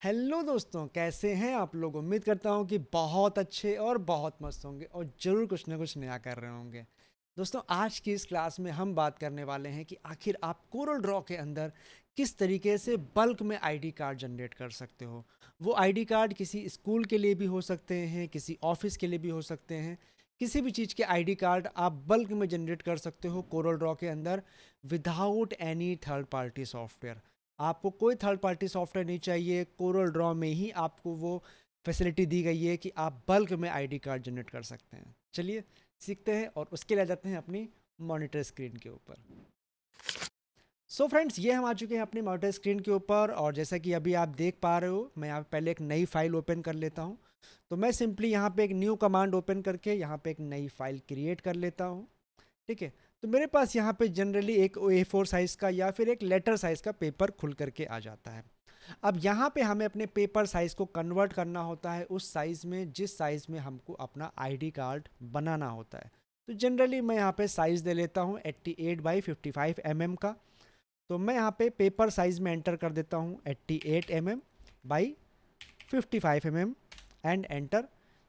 Hello दोस्तों, कैसे हैं आप लोग। उम्मीद करता हूँ कि बहुत अच्छे और बहुत मस्त होंगे और ज़रूर कुछ ना कुछ नया कर रहे होंगे। दोस्तों, आज की इस क्लास में हम बात करने वाले हैं कि आखिर आप कोरल ड्रॉ के अंदर किस तरीके से बल्क में आईडी कार्ड जनरेट कर सकते हो। वो आईडी कार्ड किसी स्कूल के लिए भी हो सकते हैं, किसी ऑफिस के लिए भी हो सकते हैं। किसी भी चीज़ के आईडी कार्ड आप बल्क में जनरेट कर सकते हो कोरल ड्रॉ के अंदर, without any third party software. आपको कोई थर्ड पार्टी सॉफ्टवेयर नहीं चाहिए। कोरल ड्रॉ में ही आपको वो फैसिलिटी दी गई है कि आप बल्क में आईडी कार्ड जनरेट कर सकते हैं। चलिए सीखते हैं और उसके लिए आ जाते हैं अपनी मॉनिटर स्क्रीन के ऊपर। सो फ्रेंड्स, ये हम आ चुके हैं अपनी मॉनिटर स्क्रीन के ऊपर और जैसा कि अभी आप देख पा रहे हो, मैं यहाँ पे पहले एक नई फाइल ओपन कर लेता हूँ। तो मैं सिंपली यहाँ पे एक न्यू कमांड ओपन करके यहाँ पे एक नई फाइल क्रिएट कर लेता हूँ। ठीक है। तो मेरे पास यहाँ पे जनरली एक A4 साइज़ का या फिर एक लेटर साइज़ का पेपर खुल करके आ जाता है। अब यहाँ पे हमें अपने पेपर साइज़ को कन्वर्ट करना होता है उस साइज़ में जिस साइज़ में हमको अपना आईडी कार्ड बनाना होता है। तो जनरली मैं यहाँ पे साइज़ दे लेता हूँ 88/55 mm का। तो मैं यहाँ पे पेपर साइज़ में एंटर कर देता हूँ 88 mm/55 mm एंड एंटर।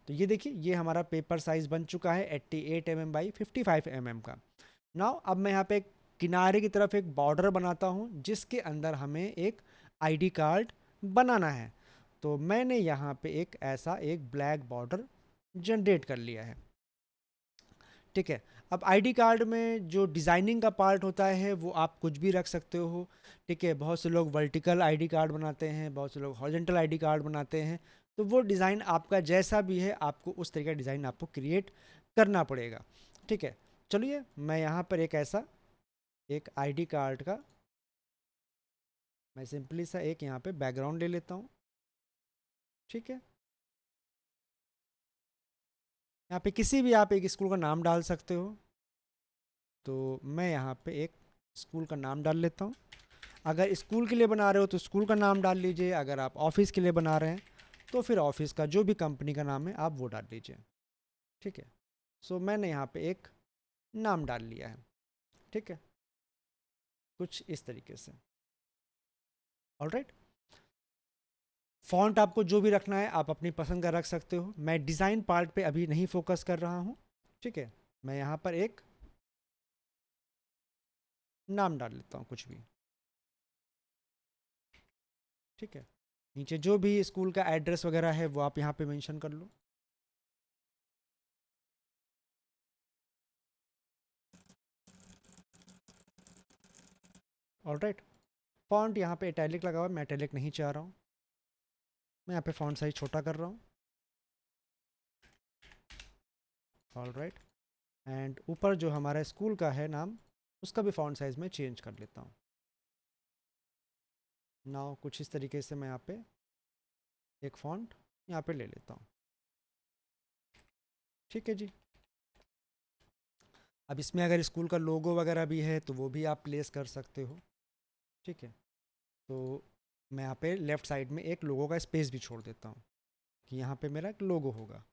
तो ये देखिए, ये हमारा पेपर साइज़ बन चुका है 88 mm/55 mm का। नाउ अब मैं यहाँ पे किनारे की तरफ एक बॉर्डर बनाता हूँ जिसके अंदर हमें एक आईडी कार्ड बनाना है। तो मैंने यहाँ पे एक ऐसा एक ब्लैक बॉर्डर जनरेट कर लिया है। ठीक है। अब आईडी कार्ड में जो डिज़ाइनिंग का पार्ट होता है वो आप कुछ भी रख सकते हो। ठीक है। बहुत से लोग वर्टिकल आईडी कार्ड बनाते हैं, बहुत से लोग हॉरिजॉन्टल आईडी कार्ड बनाते हैं। तो वो डिज़ाइन आपका जैसा भी है, आपको उस तरीके का डिज़ाइन आपको क्रिएट करना पड़ेगा। ठीक है। चलिए मैं यहाँ पर एक ऐसा एक आईडी कार्ड का मैं सिंपली सा एक यहाँ पे बैकग्राउंड ले लेता हूँ। ठीक है। यहाँ पे किसी भी आप एक स्कूल का नाम डाल सकते हो। तो मैं यहाँ पे एक स्कूल का नाम डाल लेता हूँ। अगर स्कूल के लिए बना रहे हो तो स्कूल का नाम डाल लीजिए, अगर आप ऑफिस के लिए बना रहे हैं तो फिर ऑफिस का जो भी कंपनी का नाम है आप वो डाल लीजिए। ठीक है। सो मैंने यहाँ पे एक नाम डाल लिया है। ठीक है। कुछ इस तरीके से। ऑलराइट। फ़ॉन्ट आपको जो भी रखना है आप अपनी पसंद का रख सकते हो। मैं डिज़ाइन पार्ट पे अभी नहीं फोकस कर रहा हूँ। ठीक है। मैं यहाँ पर एक नाम डाल लेता हूँ कुछ भी। ठीक है। नीचे जो भी स्कूल का एड्रेस वगैरह है वो आप यहाँ पे मेंशन कर लो। ऑलराइट। फ़ॉन्ट यहाँ पे इटैलिक लगा हुआ है, मैं इटैलिक नहीं चाह रहा हूँ। मैं यहाँ पे फ़ॉन्ट साइज छोटा कर रहा हूँ। ऑलराइट। एंड ऊपर जो हमारा स्कूल का है नाम, उसका भी फ़ॉन्ट साइज़ में चेंज कर लेता हूँ। नाउ कुछ इस तरीके से मैं यहाँ पे एक फ़ॉन्ट यहाँ पे ले लेता हूँ। ठीक है जी। अब इसमें अगर स्कूल का लोगो वगैरह भी है तो वो भी आप प्लेस कर सकते हो। ठीक है। तो मैं यहाँ पे लेफ़्ट साइड में एक लोगो का स्पेस भी छोड़ देता हूँ कि यहाँ पे मेरा एक लोगो होगा।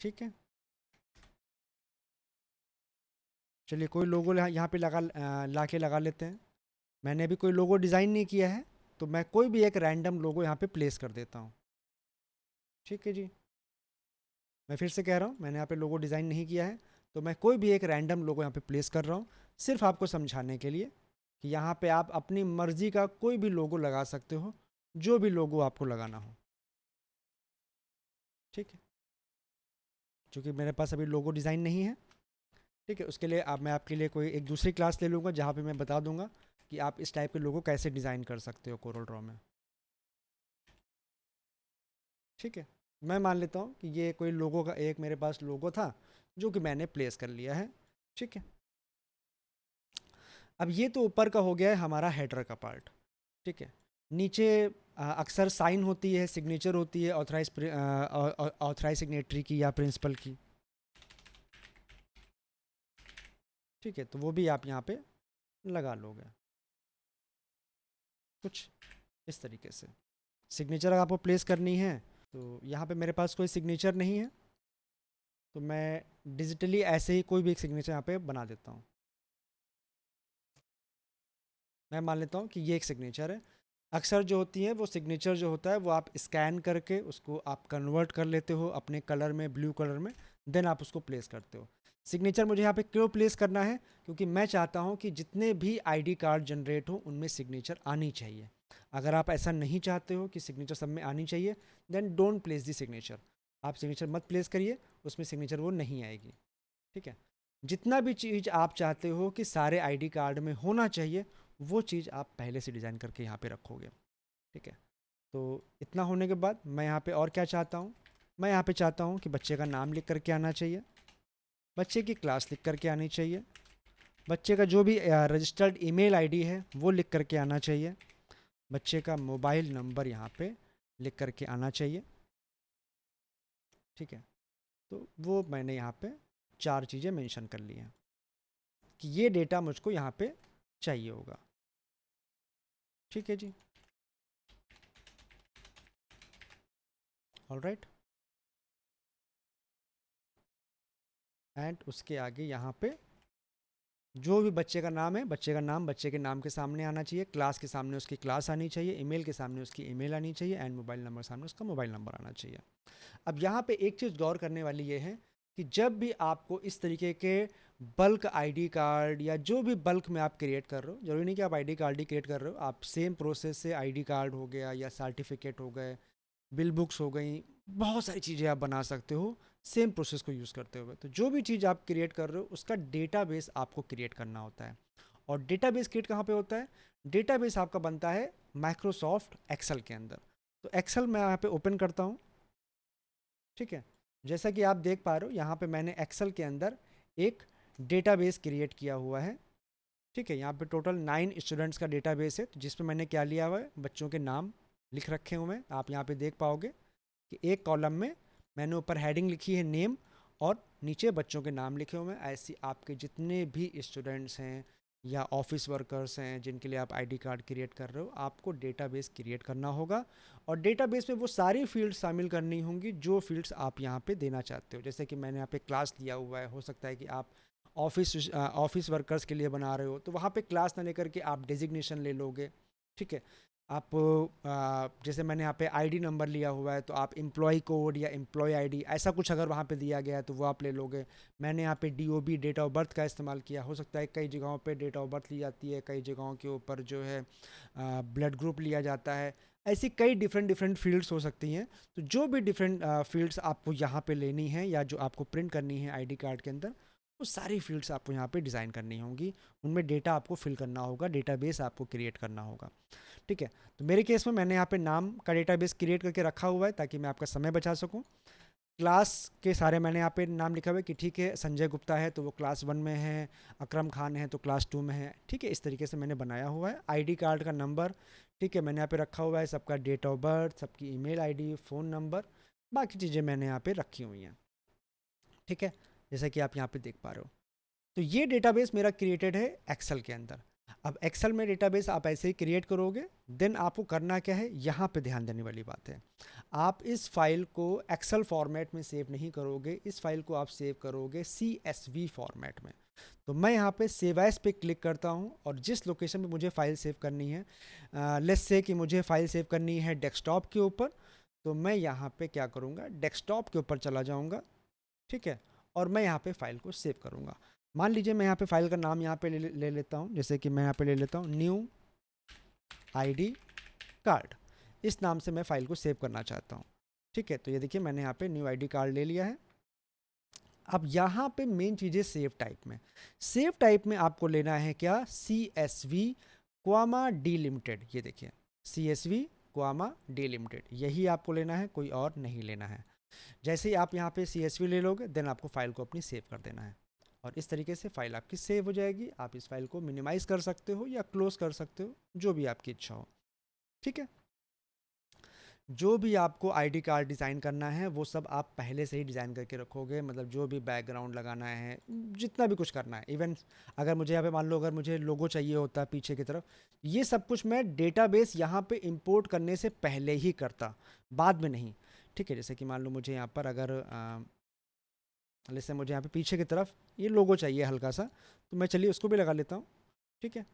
ठीक है। चलिए कोई लोगो यहाँ पे ला के लगा लेते हैं। मैंने अभी कोई लोगो डिज़ाइन नहीं किया है तो मैं कोई भी एक रैंडम लोगो यहाँ पे प्लेस कर देता हूँ। ठीक है जी। मैं फिर से कह रहा हूँ, मैंने यहाँ पे लोगो डिज़ाइन नहीं किया है तो मैं कोई भी एक रैंडम लोगो यहाँ पे प्लेस कर रहा हूँ, सिर्फ आपको समझाने के लिए कि यहाँ पे आप अपनी मर्ज़ी का कोई भी लोगो लगा सकते हो, जो भी लोगो आपको लगाना हो। ठीक है। क्योंकि मेरे पास अभी लोगो डिज़ाइन नहीं है। ठीक है। उसके लिए अब मैं आपके लिए कोई एक दूसरी क्लास ले लूँगा जहाँ पे मैं बता दूँगा कि आप इस टाइप के लोगो कैसे डिज़ाइन कर सकते हो कोरल ड्रॉ में। ठीक है। मैं मान लेता हूँ कि ये कोई लोगो का एक मेरे पास लोगो था जो कि मैंने प्लेस कर लिया है। ठीक है। अब ये तो ऊपर का हो गया है हमारा हेडर का पार्ट। ठीक है। नीचे अक्सर साइन होती है, सिग्नेचर होती है ऑथराइज सिग्नेटरी की या प्रिंसिपल की। ठीक है। तो वो भी आप यहाँ पे लगा लोगे कुछ इस तरीके से। सिग्नेचर अगर आपको प्लेस करनी है तो यहाँ पे मेरे पास कोई सिग्नेचर नहीं है तो मैं डिजिटली ऐसे ही कोई भी एक सिग्नेचर यहाँ पे बना देता हूँ। मैं मान लेता हूँ कि ये एक सिग्नेचर है। अक्सर जो होती है वो सिग्नेचर जो होता है वो आप स्कैन करके उसको आप कन्वर्ट कर लेते हो अपने कलर में, ब्लू कलर में, देन आप उसको प्लेस करते हो। सिग्नेचर मुझे यहाँ पे क्यों प्लेस करना है? क्योंकि मैं चाहता हूँ कि जितने भी आईडी कार्ड जनरेट हो उनमें सिग्नेचर आनी चाहिए। अगर आप ऐसा नहीं चाहते हो कि सिग्नेचर सब में आनी चाहिए, then don't place the signature. आप सिग्नेचर मत प्लेस करिए, उसमें सिग्नेचर वो नहीं आएगी। ठीक है। जितना भी चीज़ आप चाहते हो कि सारे आईडी कार्ड में होना चाहिए, वो चीज़ आप पहले से डिज़ाइन करके यहाँ पे रखोगे। ठीक है। तो इतना होने के बाद मैं यहाँ पे और क्या चाहता हूँ? मैं यहाँ पे चाहता हूँ कि बच्चे का नाम लिख करके आना चाहिए, बच्चे की क्लास लिख करके आनी चाहिए, बच्चे का जो भी रजिस्टर्ड ईमेल आईडी है वो लिख करके आना चाहिए, बच्चे का मोबाइल नंबर यहाँ पे लिख करके आना चाहिए। ठीक है। तो वो मैंने यहाँ पे 4 चीज़ें मेंशन कर ली हैं कि ये डेटा मुझको यहाँ पे चाहिए होगा। ठीक है जी। All right. एंड उसके आगे यहाँ पे जो भी बच्चे का नाम है, बच्चे का नाम बच्चे के नाम के सामने आना चाहिए, क्लास के सामने उसकी क्लास आनी चाहिए, ईमेल के सामने उसकी ईमेल आनी चाहिए, एंड मोबाइल नंबर सामने उसका मोबाइल नंबर आना चाहिए। अब यहाँ पे एक चीज़ गौर करने वाली ये है कि जब भी आपको इस तरीके के बल्क आईडी कार्ड या जो भी बल्क में आप क्रिएट कर रहे हो, जरूरी नहीं कि आप आईडी कार्ड ही क्रिएट कर रहे हो, आप सेम प्रोसेस से आईडी कार्ड हो गया या सर्टिफिकेट हो गए, बिल बुक्स हो गई, बहुत सारी चीज़ें आप बना सकते हो सेम प्रोसेस को यूज़ करते हुए। तो जो भी चीज़ आप क्रिएट कर रहे हो उसका डेटाबेस आपको क्रिएट करना होता है। और डेटाबेस क्रिएट कहाँ पे होता है? डेटाबेस आपका बनता है माइक्रोसॉफ्ट एक्सेल के अंदर। तो एक्सेल मैं यहाँ पे ओपन करता हूँ। ठीक है। जैसा कि आप देख पा रहे हो यहाँ पे मैंने एक्सेल के अंदर एक डेटाबेस क्रिएट किया हुआ है। ठीक है। यहाँ पे टोटल 9 स्टूडेंट्स का डेटाबेस है, तो जिस पे मैंने क्या लिया हुआ है, बच्चों के नाम लिख रखे हुए हैं। आप यहाँ पे देख पाओगे कि एक कॉलम में मैंने ऊपर हेडिंग लिखी है नेम, और नीचे बच्चों के नाम लिखे हुए हैं। ऐसे आपके जितने भी स्टूडेंट्स हैं या ऑफिस वर्कर्स हैं जिनके लिए आप आईडी कार्ड क्रिएट कर रहे हो, आपको डेटाबेस क्रिएट करना होगा। और डेटाबेस में वो सारी फील्ड्स शामिल करनी होंगी जो फील्ड्स आप यहाँ पे देना चाहते हो। जैसे कि मैंने यहाँ पे क्लास लिया हुआ है, हो सकता है कि आप ऑफिस वर्कर्स के लिए बना रहे हो, तो वहाँ पे क्लास ना लेकर के आप डेजिग्नेशन ले लोगे। ठीक है। आप जैसे मैंने यहाँ पे आईडी नंबर लिया हुआ है, तो आप एम्प्लॉय कोड या एम्प्लॉय आईडी ऐसा कुछ अगर वहाँ पे दिया गया है तो वो आप ले लोगे। मैंने यहाँ पे डीओबी डेट ऑफ बर्थ का इस्तेमाल किया। हो सकता है कई जगहों पे डेट ऑफ बर्थ ली जाती है, कई जगहों के ऊपर जो है ब्लड ग्रुप लिया जाता है। ऐसी कई डिफरेंट डिफरेंट फील्ड्स हो सकती हैं। तो जो भी डिफरेंट फील्ड्स आपको यहाँ पे लेनी है या जो आपको प्रिंट करनी है आईडी कार्ड के अंदर, वो सारी फील्ड्स आपको यहाँ पे डिज़ाइन करनी होंगी। उनमें डेटा आपको फिल करना होगा, डेटाबेस आपको क्रिएट करना होगा। ठीक है। तो मेरे केस में मैंने यहाँ पे नाम का डेटाबेस क्रिएट करके रखा हुआ है ताकि मैं आपका समय बचा सकूँ। क्लास के सारे मैंने यहाँ पे नाम लिखा हुआ है कि ठीक है, संजय गुप्ता है तो वो क्लास 1 में है, अकरम खान है तो क्लास 2 में है। ठीक है। इस तरीके से मैंने बनाया हुआ है। आईडी कार्ड का नंबर, ठीक है, मैंने यहाँ पे रखा हुआ है, सबका डेट ऑफ बर्थ, सबकी ईमेल आईडी, फ़ोन नंबर, बाकी चीज़ें मैंने यहाँ पे रखी हुई हैं। ठीक है। जैसा कि आप यहाँ पे देख पा रहे हो, तो ये डेटाबेस मेरा क्रिएटेड है एक्सेल के अंदर। अब एक्सेल में डेटाबेस आप ऐसे ही क्रिएट करोगे, देन आपको करना क्या है, यहाँ पे ध्यान देने वाली बात है। आप इस फाइल को एक्सेल फॉर्मेट में सेव नहीं करोगे, इस फाइल को आप सेव करोगे CSV फॉर्मेट में। तो मैं यहाँ पे सेव एज पे क्लिक करता हूँ, और जिस लोकेशन पे मुझे फ़ाइल सेव करनी है, लेट्स से कि मुझे फ़ाइल सेव करनी है डेस्कटॉप के ऊपर, तो मैं यहाँ पे क्या करूँगा, डेस्कटॉप के ऊपर चला जाऊँगा। ठीक है। और मैं यहाँ पे फ़ाइल को सेव करूँगा। मान लीजिए मैं यहाँ पे फाइल का नाम यहाँ पे ले लेता हूँ, जैसे कि मैं यहाँ पे ले लेता हूँ न्यू आईडी कार्ड। इस नाम से मैं फ़ाइल को सेव करना चाहता हूँ। ठीक है। तो ये देखिए मैंने यहाँ पे न्यू आईडी कार्ड ले लिया है। अब यहाँ पे मेन चीज़ है सेव टाइप में। सेव टाइप में आपको लेना है क्या, CSV क्वामा डिलिमिटेड। ये देखिए CSV क्वामा डिलिमिटेड, यही आपको लेना है, कोई और नहीं लेना है। जैसे ही आप यहाँ पे CSV ले लोगे, देन आपको फाइल को अपनी सेव कर देना है, और इस तरीके से फाइल आपकी सेव हो जाएगी। आप इस फाइल को मिनिमाइज कर सकते हो या क्लोज कर सकते हो, जो भी आपकी इच्छा हो। ठीक है। जो भी आपको आईडी कार्ड डिज़ाइन करना है वो सब आप पहले से ही डिज़ाइन करके रखोगे, मतलब जो भी बैकग्राउंड लगाना है, जितना भी कुछ करना है। इवन अगर मुझे यहाँ पे मान लो अगर मुझे लोगो चाहिए होता है पीछे की तरफ, ये सब कुछ मैं डेटाबेस यहाँ पे इंपोर्ट करने से पहले ही करता, बाद में नहीं। ठीक है। जैसे कि मान लो मुझे यहाँ पर अगर जैसे मुझे यहाँ पे पीछे की तरफ ये लोगो चाहिए हल्का सा, तो मैं चलिए उसको भी लगा लेता हूँ। ठीक है।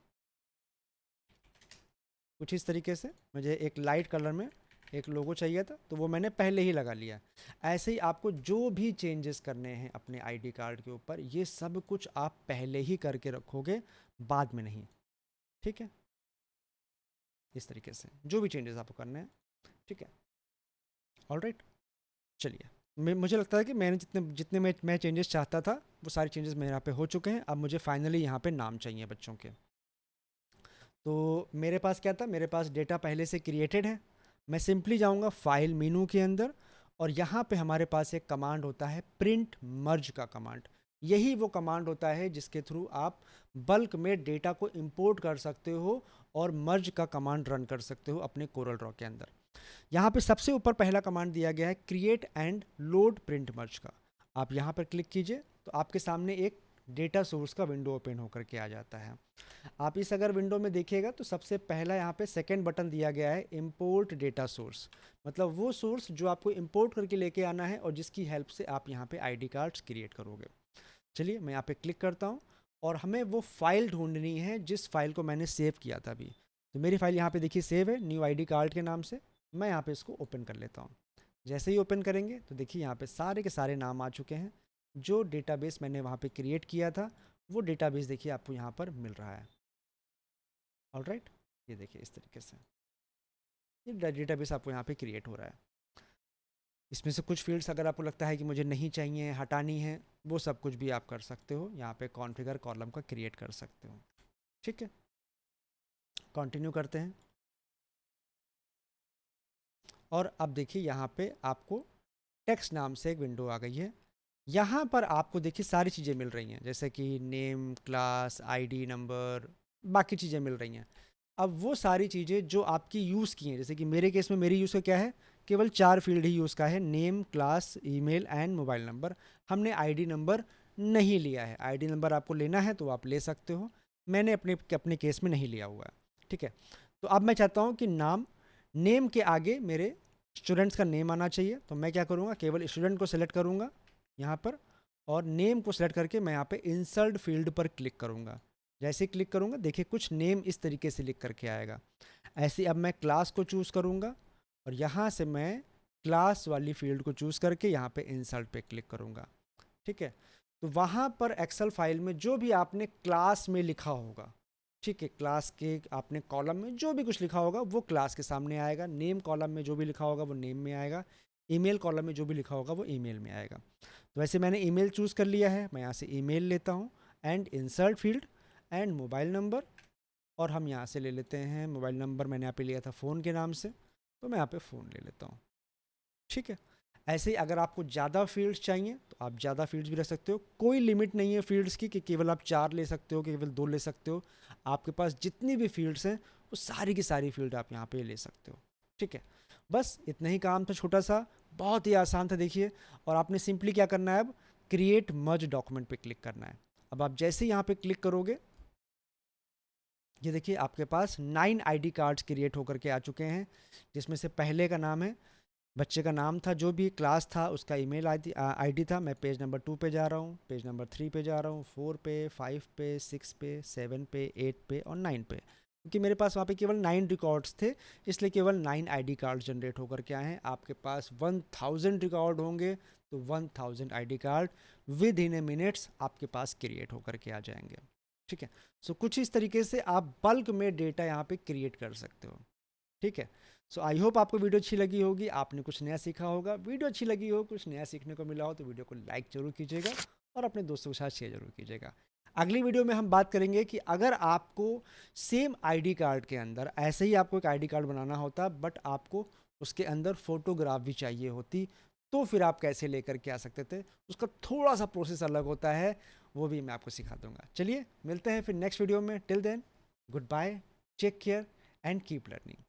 कुछ इस तरीके से मुझे एक लाइट कलर में एक लोगो चाहिए था, तो वो मैंने पहले ही लगा लिया। ऐसे ही आपको जो भी चेंजेस करने हैं अपने आईडी कार्ड के ऊपर, ये सब कुछ आप पहले ही करके रखोगे, बाद में नहीं। ठीक है, इस तरीके से जो भी चेंजेस आपको करने हैं। ठीक है, ऑलराइट। चलिए, मुझे लगता है कि मैंने जितने जितने मैं चेंजेस चाहता था वो सारे चेंजेस मेरे यहाँ पे हो चुके हैं। अब मुझे फाइनली यहाँ पे नाम चाहिए बच्चों के। तो मेरे पास क्या था, मेरे पास डेटा पहले से क्रिएटेड है। मैं सिंपली जाऊँगा फाइल मेनू के अंदर, और यहाँ पे हमारे पास एक कमांड होता है प्रिंट मर्ज का कमांड। यही वो कमांड होता है जिसके थ्रू आप बल्क में डेटा को इंपोर्ट कर सकते हो और मर्ज का कमांड रन कर सकते हो अपने कोरल ड्रॉ के अंदर। यहाँ पे सबसे ऊपर पहला कमांड दिया गया है क्रिएट एंड लोड प्रिंट मर्ज का। आप यहाँ पर क्लिक कीजिए तो आपके सामने एक डेटा सोर्स का विंडो ओपन होकर के आ जाता है। आप इस अगर विंडो में देखिएगा तो सबसे पहला यहाँ पे सेकंड बटन दिया गया है इंपोर्ट डेटा सोर्स, मतलब वो सोर्स जो आपको इंपोर्ट करके लेके आना है और जिसकी हेल्प से आप यहाँ पे आईडी कार्ड्स क्रिएट करोगे। चलिए, मैं यहाँ पे क्लिक करता हूँ और हमें वो फाइल ढूंढनी है जिस फाइल को मैंने सेव किया था अभी। तो मेरी फाइल यहाँ पे देखिए सेव है न्यू आईडी कार्ड के नाम से। मैं यहाँ पे इसको ओपन कर लेता हूँ। जैसे ही ओपन करेंगे तो देखिए यहाँ पे सारे के सारे नाम आ चुके हैं। जो डेटाबेस मैंने वहाँ पे क्रिएट किया था वो डेटाबेस देखिए आपको यहाँ पर मिल रहा है। ऑलराइट, ये देखिए इस तरीके से ये डेटाबेस आपको यहाँ पे क्रिएट हो रहा है। इसमें से कुछ फील्ड्स अगर आपको लगता है कि मुझे नहीं चाहिए, हटानी है, वो सब कुछ भी आप कर सकते हो। यहाँ पे कॉन्फ़िगर कॉलम का क्रिएट कर सकते हो। ठीक है, कंटिन्यू करते हैं। और अब देखिए यहाँ पे आपको टेक्स्ट नाम से एक विंडो आ गई है। यहाँ पर आपको देखिए सारी चीज़ें मिल रही हैं, जैसे कि नेम, क्लास, आईडी नंबर, बाकी चीज़ें मिल रही हैं। अब वो सारी चीज़ें जो आपकी यूज़ की हैं, जैसे कि मेरे केस में मेरी यूज़ का क्या है, केवल 4 फील्ड ही यूज़ का है, name, class, email and mobile number. हमने आईडी नंबर नहीं लिया है। आईडी नंबर आपको लेना है तो आप ले सकते हो, मैंने अपने केस में नहीं लिया हुआ है। ठीक है, तो अब मैं चाहता हूँ कि नेम के आगे मेरे स्टूडेंट्स का नेम आना चाहिए। तो मैं क्या करूँगा, केवल स्टूडेंट को सेलेक्ट करूँगा यहाँ पर, और नेम को सेलेक्ट करके मैं यहाँ पे इंसर्ट फील्ड पर क्लिक करूँगा। जैसे क्लिक करूँगा देखिए कुछ नेम इस तरीके से लिख करके आएगा। ऐसे अब मैं क्लास को चूज़ करूँगा और यहाँ से मैं क्लास वाली फील्ड को चूज़ करके यहाँ पे इंसर्ट पे क्लिक करूँगा। ठीक है, तो वहाँ पर एक्सेल फाइल में जो भी आपने क्लास में लिखा होगा, ठीक है, क्लास के आपने कॉलम में जो भी कुछ लिखा होगा वो क्लास के सामने आएगा। नेम कॉलम में जो भी लिखा होगा वो नेम में आएगा। ईमेल कॉलम में जो भी लिखा होगा वो ईमेल में आएगा। तो वैसे मैंने ईमेल चूज़ कर लिया है, मैं यहाँ से ईमेल लेता हूँ and insert field and mobile number, और हम यहाँ से ले लेते हैं मोबाइल नंबर। मैंने यहाँ पे लिया था फ़ोन के नाम से, तो मैं यहाँ पे फ़ोन ले लेता हूँ। ठीक है, ऐसे ही अगर आपको ज़्यादा फील्ड्स चाहिए तो आप ज़्यादा फील्ड्स भी रख सकते हो। कोई लिमिट नहीं है फील्ड्स की कि केवल आप 4 ले सकते हो, केवल 2 ले सकते हो। आपके पास जितनी भी फील्ड्स हैं वो सारी की सारी फील्ड आप यहाँ पे ले सकते हो। ठीक है, बस इतना ही काम था, छोटा सा, बहुत ही आसान था देखिए। और आपने सिंपली क्या करना है, अब क्रिएट मर्ज डॉक्यूमेंट पे क्लिक करना है। अब आप जैसे ही यहाँ पे क्लिक करोगे, ये देखिए आपके पास 9 आईडी कार्ड्स क्रिएट होकर के आ चुके हैं, जिसमें से पहले का नाम है, बच्चे का नाम था, जो भी क्लास था उसका ईमेल आईडी था। मैं पेज नंबर 2 पे जा रहा हूँ, पेज नंबर 3 पे जा रहा हूँ, 4 पे, 5 पे, 6 पे, 7 पे, 8 पे और 9 पे, क्योंकि मेरे पास वहाँ पे केवल 9 रिकॉर्ड्स थे, इसलिए केवल 9 आईडी कार्ड जनरेट होकर के आए हैं। आपके पास 1000 रिकॉर्ड होंगे तो 1000 ID card with in A minutes आपके पास क्रिएट होकर के आ जाएंगे। ठीक है, सो कुछ इस तरीके से आप बल्क में डेटा यहाँ पे क्रिएट कर सकते हो। ठीक है, सो आई होप आपको वीडियो अच्छी लगी होगी, आपने कुछ नया सीखा होगा। वीडियो अच्छी लगी हो, कुछ नया सीखने को मिला हो तो वीडियो को लाइक जरूर कीजिएगा और अपने दोस्तों के साथ शेयर जरूर कीजिएगा। अगली वीडियो में हम बात करेंगे कि अगर आपको सेम आईडी कार्ड के अंदर ऐसे ही आपको एक आईडी कार्ड बनाना होता बट आपको उसके अंदर फोटोग्राफ भी चाहिए होती, तो फिर आप कैसे लेकर के आ सकते थे। उसका थोड़ा सा प्रोसेस अलग होता है, वो भी मैं आपको सिखा दूंगा। चलिए मिलते हैं फिर नेक्स्ट वीडियो में। Till then, goodbye, take care and keep learning.